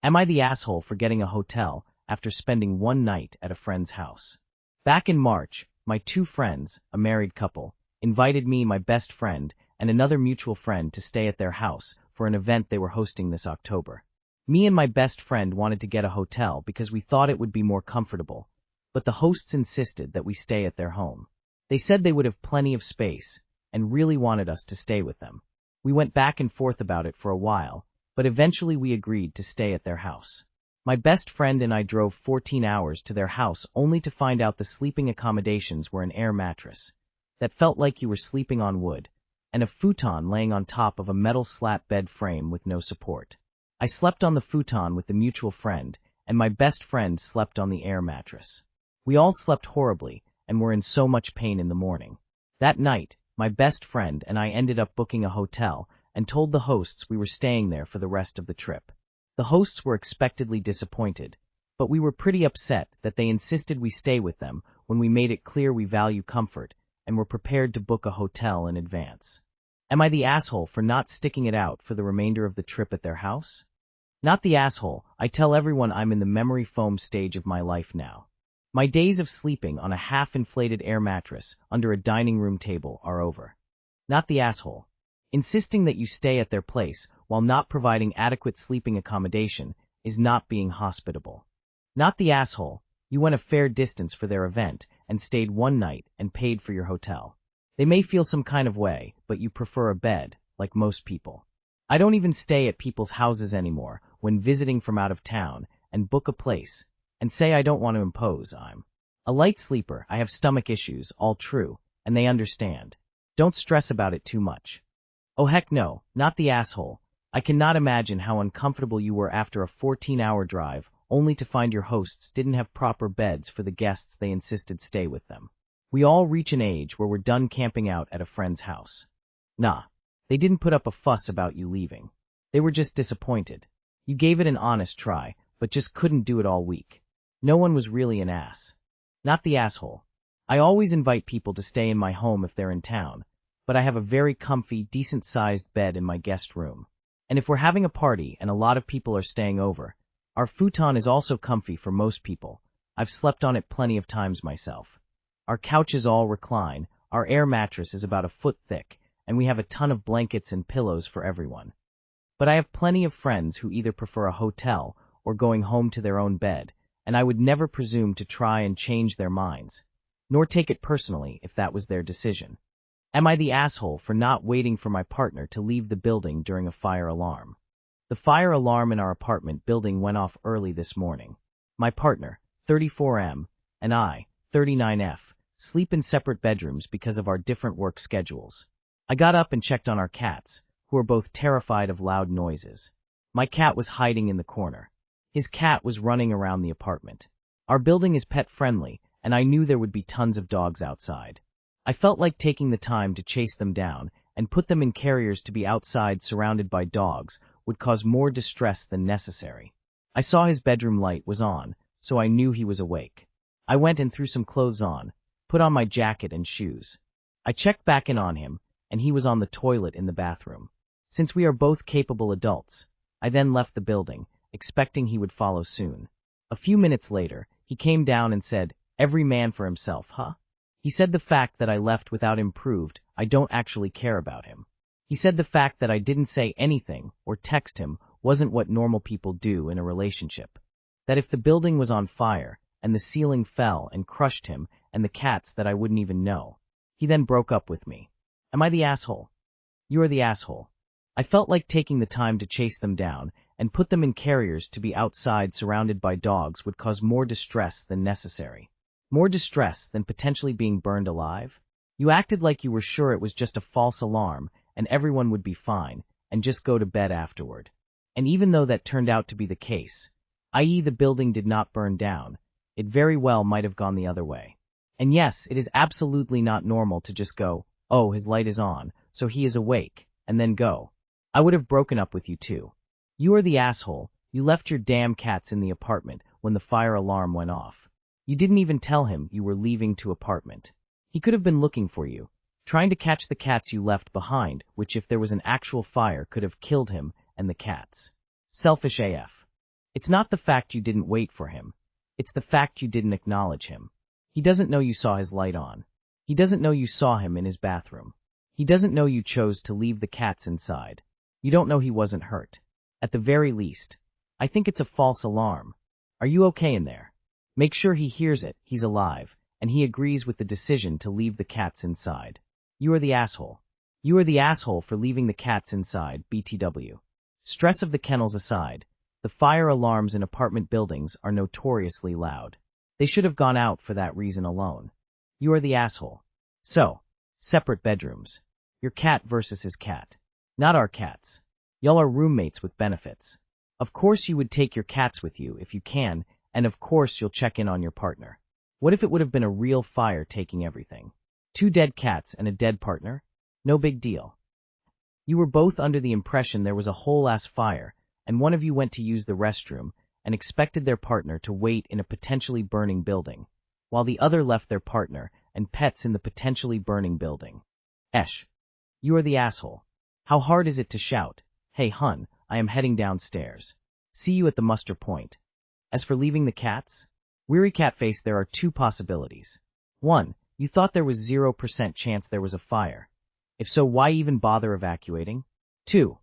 Am I the asshole for getting a hotel after spending one night at a friend's house? Back in March, my two friends, a married couple, invited me, my best friend, and another mutual friend to stay at their house for an event they were hosting this October. Me and my best friend wanted to get a hotel because we thought it would be more comfortable, but the hosts insisted that we stay at their home. They said they would have plenty of space and really wanted us to stay with them. We went back and forth about it for a while, but eventually we agreed to stay at their house. My best friend and I drove 14 hours to their house only to find out the sleeping accommodations were an air mattress that felt like you were sleeping on wood, and a futon laying on top of a metal slat bed frame with no support. I slept on the futon with the mutual friend, and my best friend slept on the air mattress. We all slept horribly and were in so much pain in the morning. That night, my best friend and I ended up booking a hotel and told the hosts we were staying there for the rest of the trip. The hosts were expectedly disappointed, but we were pretty upset that they insisted we stay with them when we made it clear we value comfort and were prepared to book a hotel in advance. Am I the asshole for not sticking it out for the remainder of the trip at their house? Not the asshole. I tell everyone I'm in the memory foam stage of my life now. My days of sleeping on a half-inflated air mattress under a dining room table are over. Not the asshole. Insisting that you stay at their place while not providing adequate sleeping accommodation is not being hospitable. Not the asshole. You went a fair distance for their event and stayed one night and paid for your hotel. They may feel some kind of way, but you prefer a bed, like most people. I don't even stay at people's houses anymore when visiting from out of town and book a place and say I don't want to impose. I'm a light sleeper. I have stomach issues, all true, and they understand. Don't stress about it too much. Oh heck no, not the asshole. I cannot imagine how uncomfortable you were after a 14-hour drive only to find your hosts didn't have proper beds for the guests they insisted stay with them. We all reach an age where we're done camping out at a friend's house. Nah, they didn't put up a fuss about you leaving. They were just disappointed. You gave it an honest try, but just couldn't do it all week. No one was really an ass. Not the asshole. I always invite people to stay in my home if they're in town, but I have a very comfy, decent-sized bed in my guest room. And if we're having a party and a lot of people are staying over, our futon is also comfy for most people. I've slept on it plenty of times myself. Our couches all recline, our air mattress is about a foot thick, and we have a ton of blankets and pillows for everyone. But I have plenty of friends who either prefer a hotel or going home to their own bed, and I would never presume to try and change their minds, nor take it personally if that was their decision. Am I the asshole for not waiting for my partner to leave the building during a fire alarm? The fire alarm in our apartment building went off early this morning. My partner, 34M, and I, 39F, sleep in separate bedrooms because of our different work schedules. I got up and checked on our cats, who are both terrified of loud noises. My cat was hiding in the corner. His cat was running around the apartment. Our building is pet-friendly, and I knew there would be tons of dogs outside. I felt like taking the time to chase them down and put them in carriers to be outside surrounded by dogs would cause more distress than necessary. I saw his bedroom light was on, so I knew he was awake. I went and threw some clothes on, put on my jacket and shoes. I checked back in on him, and he was on the toilet in the bathroom. Since we are both capable adults, I then left the building, expecting he would follow soon. A few minutes later, he came down and said, "Every man for himself, huh?" He said the fact that I left without him proved I don't actually care about him. He said the fact that I didn't say anything or text him wasn't what normal people do in a relationship. That if the building was on fire and the ceiling fell and crushed him and the cats that I wouldn't even know. He then broke up with me. Am I the asshole? You are the asshole. I felt like taking the time to chase them down and put them in carriers to be outside surrounded by dogs would cause more distress than necessary. More distress than potentially being burned alive? You acted like you were sure it was just a false alarm and everyone would be fine and just go to bed afterward. And even though that turned out to be the case, i.e. the building did not burn down, it very well might have gone the other way. And yes, it is absolutely not normal to just go, "Oh, his light is on, so he is awake," and then go. I would have broken up with you too. You are the asshole. You left your damn cats in the apartment when the fire alarm went off. You didn't even tell him you were leaving to apartment. He could have been looking for you, trying to catch the cats you left behind, which if there was an actual fire could have killed him and the cats. Selfish AF. It's not the fact you didn't wait for him. It's the fact you didn't acknowledge him. He doesn't know you saw his light on. He doesn't know you saw him in his bathroom. He doesn't know you chose to leave the cats inside. You don't know he wasn't hurt. At the very least, I think it's a false alarm. Are you okay in there? Make sure he hears it, he's alive, and he agrees with the decision to leave the cats inside. You are the asshole. You are the asshole for leaving the cats inside, BTW. Stress of the kennels aside, the fire alarms in apartment buildings are notoriously loud. They should have gone out for that reason alone. You are the asshole. So, separate bedrooms. Your cat versus his cat. Not our cats. Y'all are roommates with benefits. Of course you would take your cats with you if you can, and of course you'll check in on your partner. What if it would have been a real fire taking everything? 2 dead cats and a dead partner? No big deal. You were both under the impression there was a whole-ass fire, and one of you went to use the restroom and expected their partner to wait in a potentially burning building, while the other left their partner and pets in the potentially burning building. Esh. You are the asshole. How hard is it to shout, "Hey hun, I am heading downstairs. See you at the muster point." As for leaving the cats? Weary Catface, there are 2 possibilities. 1. You thought there was 0% chance there was a fire. If so, why even bother evacuating? 2.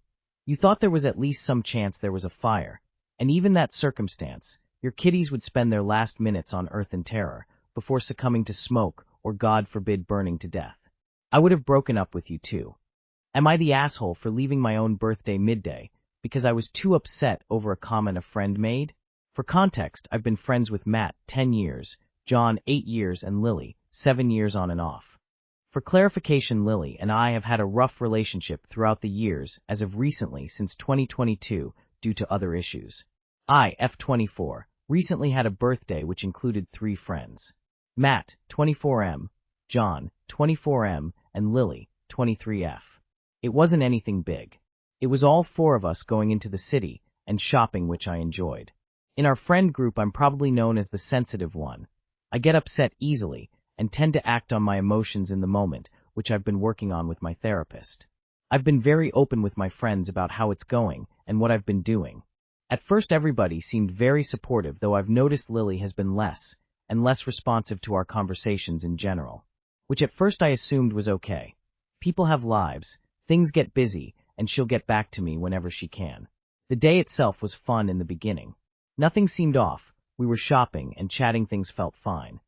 You thought there was at least some chance there was a fire, and even that circumstance, your kitties would spend their last minutes on earth in terror, before succumbing to smoke or, God forbid, burning to death. I would have broken up with you too. Am I the asshole for leaving my own birthday midday, because I was too upset over a comment a friend made? For context, I've been friends with Matt 10 years, John 8 years, and Lily 7 years on and off. For clarification, Lily and I have had a rough relationship throughout the years as of recently since 2022 due to other issues. I, F24, recently had a birthday which included 3 friends. Matt, 24M, John, 24M, and Lily, 23F. It wasn't anything big. It was all 4 of us going into the city and shopping, which I enjoyed. In our friend group, I'm probably known as the sensitive one. I get upset easily and tend to act on my emotions in the moment, which I've been working on with my therapist. I've been very open with my friends about how it's going and what I've been doing. At first everybody seemed very supportive, though I've noticed Lily has been less and less responsive to our conversations in general, which at first I assumed was okay. People have lives, things get busy, and she'll get back to me whenever she can. The day itself was fun in the beginning. Nothing seemed off, we were shopping and chatting, things felt fine.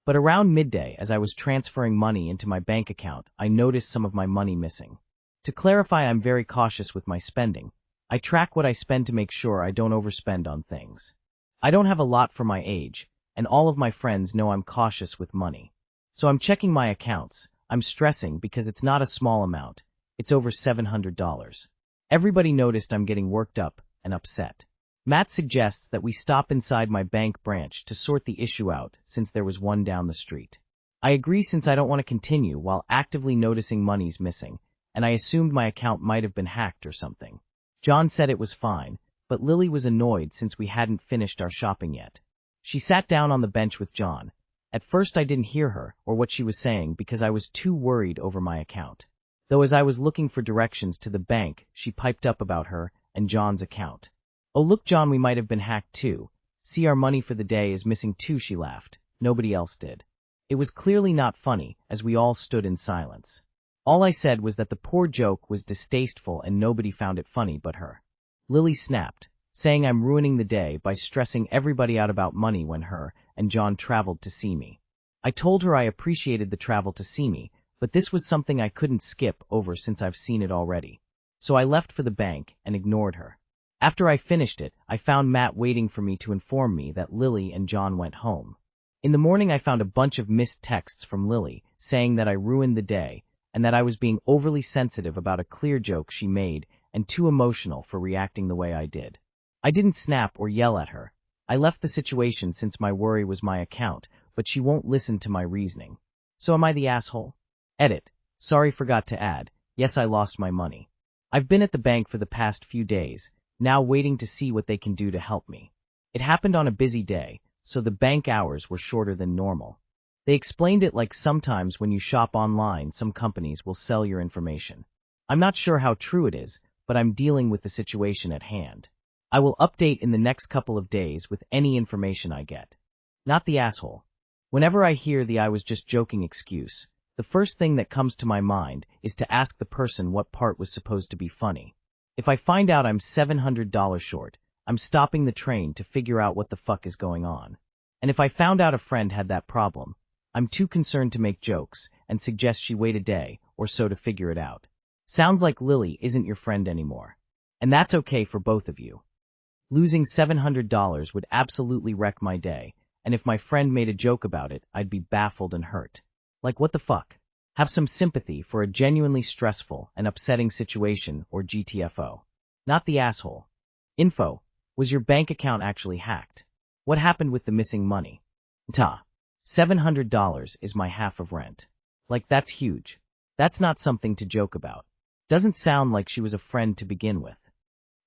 But around midday, as I was transferring money into my bank account, I noticed some of my money missing. To clarify, I'm very cautious with my spending. I track what I spend to make sure I don't overspend on things. I don't have a lot for my age, and all of my friends know I'm cautious with money. So I'm checking my accounts. I'm stressing because it's not a small amount. It's over $700. Everybody noticed I'm getting worked up and upset. Matt suggests that we stop inside my bank branch to sort the issue out since there was one down the street. I agree since I don't want to continue while actively noticing money's missing, and I assumed my account might have been hacked or something. John said it was fine, but Lily was annoyed since we hadn't finished our shopping yet. She sat down on the bench with John. At first I didn't hear her or what she was saying because I was too worried over my account. Though as I was looking for directions to the bank, she piped up about her and John's account. "Oh look John, we might have been hacked too. See, our money for the day is missing too," she laughed. Nobody else did. It was clearly not funny, as we all stood in silence. All I said was that the poor joke was distasteful and nobody found it funny but her. Lily snapped, saying I'm ruining the day by stressing everybody out about money when her and John traveled to see me. I told her I appreciated the travel to see me, but this was something I couldn't skip over since I've seen it already. So I left for the bank and ignored her. After I finished it, I found Matt waiting for me to inform me that Lily and John went home. In the morning I found a bunch of missed texts from Lily saying that I ruined the day and that I was being overly sensitive about a clear joke she made and too emotional for reacting the way I did. I didn't snap or yell at her. I left the situation since my worry was my account, but she won't listen to my reasoning. So am I the asshole? Edit. Sorry, forgot to add. Yes, I lost my money. I've been at the bank for the past few days, now waiting to see what they can do to help me. It happened on a busy day, so the bank hours were shorter than normal. They explained it like sometimes when you shop online, some companies will sell your information. I'm not sure how true it is, but I'm dealing with the situation at hand. I will update in the next couple of days with any information I get. Not the asshole. Whenever I hear the "I was just joking" excuse, the first thing that comes to my mind is to ask the person what part was supposed to be funny. If I find out I'm $700 short, I'm stopping the train to figure out what the fuck is going on. And if I found out a friend had that problem, I'm too concerned to make jokes and suggest she wait a day or so to figure it out. Sounds like Lily isn't your friend anymore. And that's okay for both of you. Losing $700 would absolutely wreck my day, and if my friend made a joke about it, I'd be baffled and hurt. Like, what the fuck? Have some sympathy for a genuinely stressful and upsetting situation, or GTFO. Not the asshole. Info. Was your bank account actually hacked? What happened with the missing money? $700 is my half of rent. Like, that's huge. That's not something to joke about. Doesn't sound like she was a friend to begin with.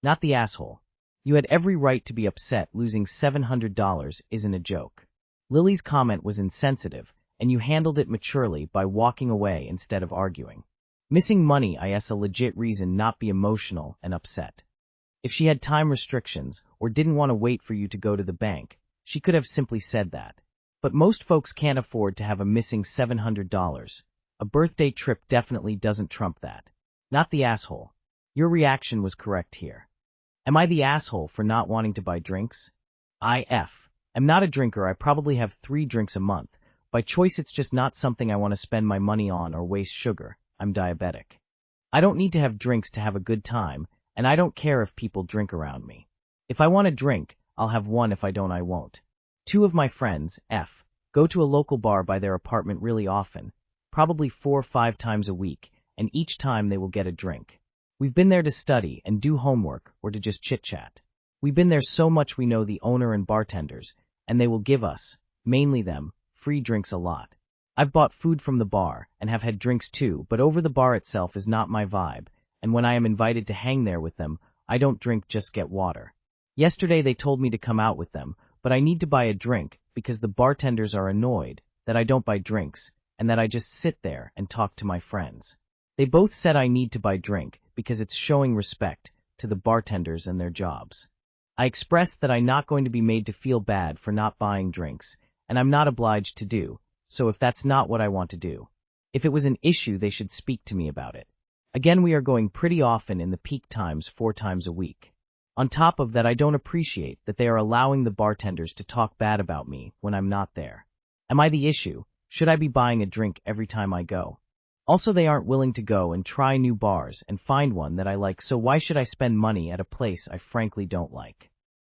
Not the asshole. You had every right to be upset. Losing $700 isn't a joke. Lily's comment was insensitive, and you handled it maturely by walking away instead of arguing. Missing money is a legit reason not be emotional and upset. If she had time restrictions or didn't want to wait for you to go to the bank, she could have simply said that. But most folks can't afford to have a missing $700. A birthday trip definitely doesn't trump that. Not the asshole. Your reaction was correct here. Am I the asshole for not wanting to buy drinks? I'm not a drinker. I probably have 3 drinks a month. By choice, it's just not something I want to spend my money on or waste sugar. I'm diabetic. I don't need to have drinks to have a good time, and I don't care if people drink around me. If I want a drink, I'll have one. If I don't, I won't. 2 of my friends, go to a local bar by their apartment really often, probably 4 or 5 times a week, and each time they will get a drink. We've been there to study and do homework or to just chit-chat. We've been there so much we know the owner and bartenders, and they will give us, mainly them, free drinks a lot. I've bought food from the bar and have had drinks too, but over the bar itself is not my vibe, and when I am invited to hang there with them, I don't drink, just get water. Yesterday they told me to come out with them, but I need to buy a drink because the bartenders are annoyed that I don't buy drinks and that I just sit there and talk to my friends. They both said I need to buy drink because it's showing respect to the bartenders and their jobs. I expressed that I'm not going to be made to feel bad for not buying drinks, and I'm not obliged to do, so if that's not what I want to do. If it was an issue, they should speak to me about it. Again, we are going pretty often in the peak times, 4 times a week. On top of that, I don't appreciate that they are allowing the bartenders to talk bad about me when I'm not there. Am I the issue? Should I be buying a drink every time I go? Also, they aren't willing to go and try new bars and find one that I like, so why should I spend money at a place I frankly don't like?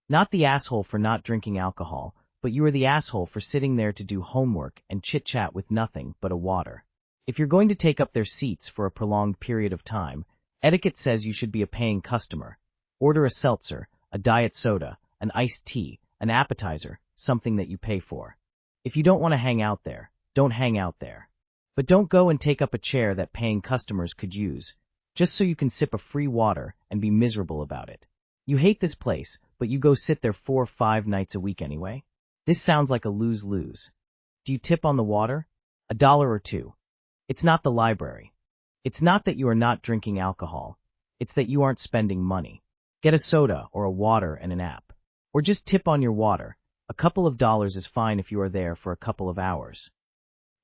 Not the asshole for not drinking alcohol, but you are the asshole for sitting there to do homework and chit-chat with nothing but a water. If you're going to take up their seats for a prolonged period of time, etiquette says you should be a paying customer. Order a seltzer, a diet soda, an iced tea, an appetizer, something that you pay for. If you don't want to hang out there, don't hang out there. But don't go and take up a chair that paying customers could use, just so you can sip a free water and be miserable about it. You hate this place, but you go sit there 4 or 5 nights a week anyway? This sounds like a lose-lose. Do you tip on the water? $1 or $2. It's not the library. It's not that you are not drinking alcohol. It's that you aren't spending money. Get a soda or a water and an app. Or just tip on your water. A couple of dollars is fine if you are there for a couple of hours.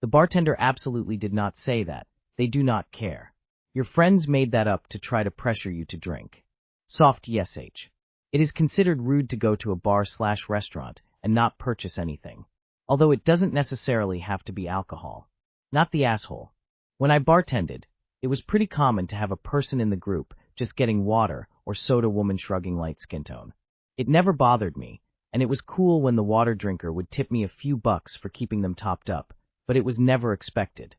The bartender absolutely did not say that. They do not care. Your friends made that up to try to pressure you to drink. Soft yesh. It is considered rude to go to a bar/restaurant and not purchase anything. Although it doesn't necessarily have to be alcohol. Not the asshole. When I bartended, it was pretty common to have a person in the group just getting water or soda, woman shrugging, light skin tone. It never bothered me, and it was cool when the water drinker would tip me a few bucks for keeping them topped up, but it was never expected.